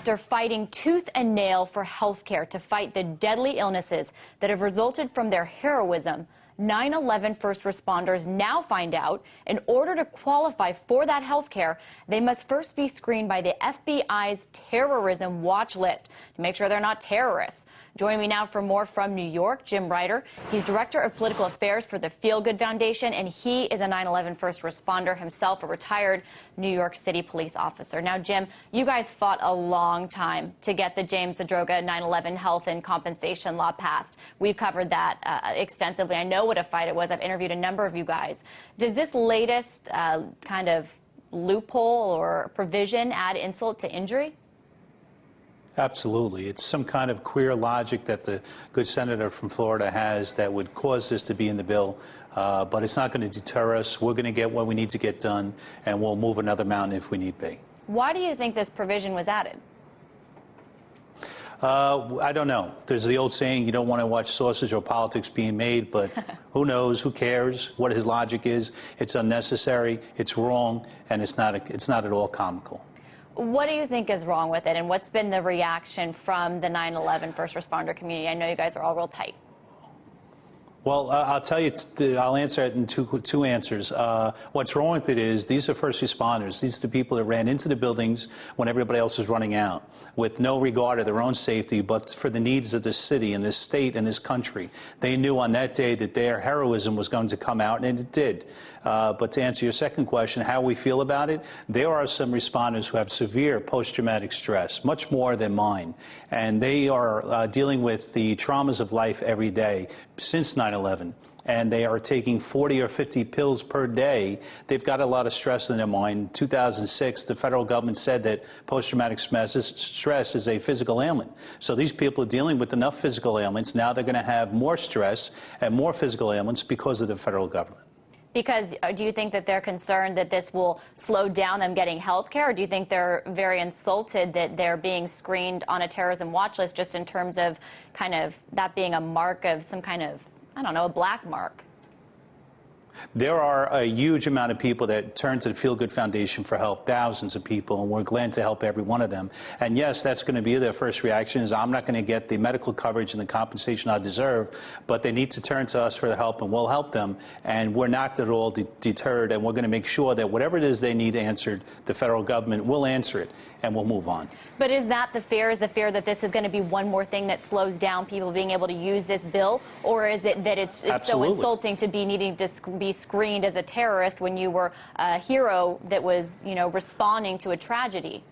After fighting tooth and nail for health care to fight the deadly illnesses that have resulted from their heroism, 9/11 first responders now find out in order to qualify for that health care, they must first be screened by the FBI's terrorism watch list to make sure they're not terrorists. Joining me now for more from New York, Jim Ryder. He's Director of Political Affairs for the FealGood Foundation, and he is a 9/11 first responder himself, a retired New York City police officer. Now, Jim, you guys fought a long time to get the James Zadroga 9/11 health and compensation law passed. We've covered that extensively. I know what a fight it was. I've interviewed a number of you guys. Does this latest kind of loophole or provision add insult to injury? Absolutely. It's some kind of queer logic that the good senator from Florida has that would cause this to be in the bill, but it's not going to deter us. We're going to get what we need to get done, and we'll move another mountain if we need be. Why do you think this provision was added? I don't know. There's the old saying, you don't want to watch sausage or politics being made, but who knows, who cares what his logic is. It's unnecessary, it's wrong, and it's not at all comical. What do you think is wrong with it, and what's been the reaction from the 9/11 first responder community? I know you guys are all real tight. Well, I'll tell you, I'll answer it in two answers. What's wrong with it is these are first responders. These are the people that ran into the buildings when everybody else was running out, with no regard to their own safety, but for the needs of this city and this state and this country. They knew on that day that their heroism was going to come out, and it did. But to answer your second question, how we feel about it, there are some responders who have severe post-traumatic stress, much more than mine. And they are dealing with the traumas of life every day since 9/11. And they are taking 40 or 50 pills per day. They've got a lot of stress in their mind. In 2006, the federal government said that post-traumatic stress is a physical ailment. So these people are dealing with enough physical ailments. Now they're going to have more stress and more physical ailments because of the federal government. Because do you think that they're concerned that this will slow down them getting health care, or do you think they're very insulted that they're being screened on a terrorism watch list just in terms of kind of that being a mark of some kind of, I don't know, a black mark? There are a huge amount of people that turn to the FealGood Foundation for help, thousands of people, and we're glad to help every one of them. And yes, that's going to be their first reaction is I'm not going to get the medical coverage and the compensation I deserve, but they need to turn to us for the help, and we'll help them. And we're not at all deterred, and we're going to make sure that whatever it is they need answered, the federal government will answer it, and we'll move on. But is that the fear? Is the fear that this is going to be one more thing that slows down people being able to use this bill? Or is it that it's so insulting to be needing to be screened as a terrorist when you were a hero that was, you know, responding to a tragedy?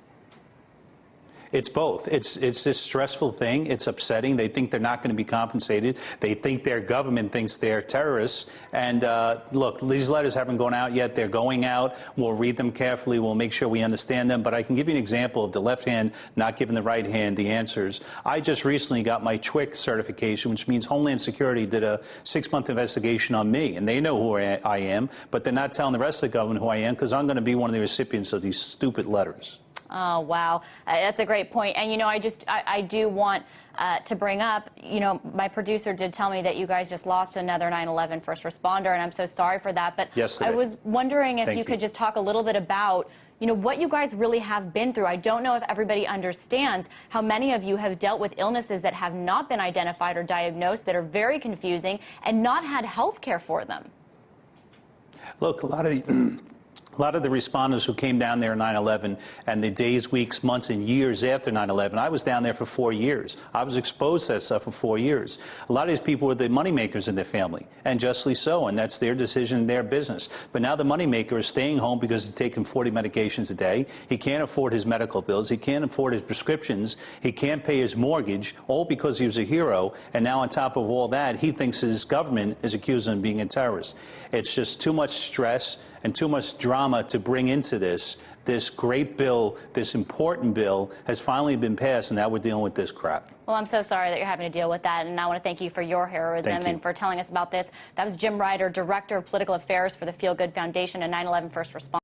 It's both. It's this stressful thing. It's upsetting. They think they're not going to be compensated. They think their government thinks they're terrorists. And look, these letters haven't gone out yet. They're going out. We'll read them carefully. We'll make sure we understand them. But I can give you an example of the left hand not giving the right hand the answers. I just recently got my TWIC certification, which means Homeland Security did a 6-month investigation on me. And they know who I am, but they're not telling the rest of the government who I am because I'm going to be one of the recipients of these stupid letters. Oh, wow. That's a great point. And, you know, I do want to bring up, you know, my producer did tell me that you guys just lost another 9/11 first responder, and I'm so sorry for that. But yes, I was wondering if you could just talk a little bit about, you know, what you guys really have been through. I don't know if everybody understands how many of you have dealt with illnesses that have not been identified or diagnosed, that are very confusing, and not had health care for them. Look, a lot of the responders who came down there in 9/11 and the days, weeks, months, and years after 9/11, I was down there for 4 years. I was exposed to that stuff for 4 years. A lot of these people were the moneymakers in their family, and justly so, and that's their decision, their business. But now the moneymaker is staying home because he's taking 40 medications a day. He can't afford his medical bills. He can't afford his prescriptions. He can't pay his mortgage, all because he was a hero. And now on top of all that, he thinks his government is accusing him of being a terrorist. It's just too much stress and too much drama to bring into this. This great bill, this important bill, has finally been passed, and now we're dealing with this crap. Well, I'm so sorry that you're having to deal with that, and I want to thank you for your heroism and for telling us about this. That was Jim Ryder, Director of Political Affairs for the FealGood Foundation, a 9/11 first responder.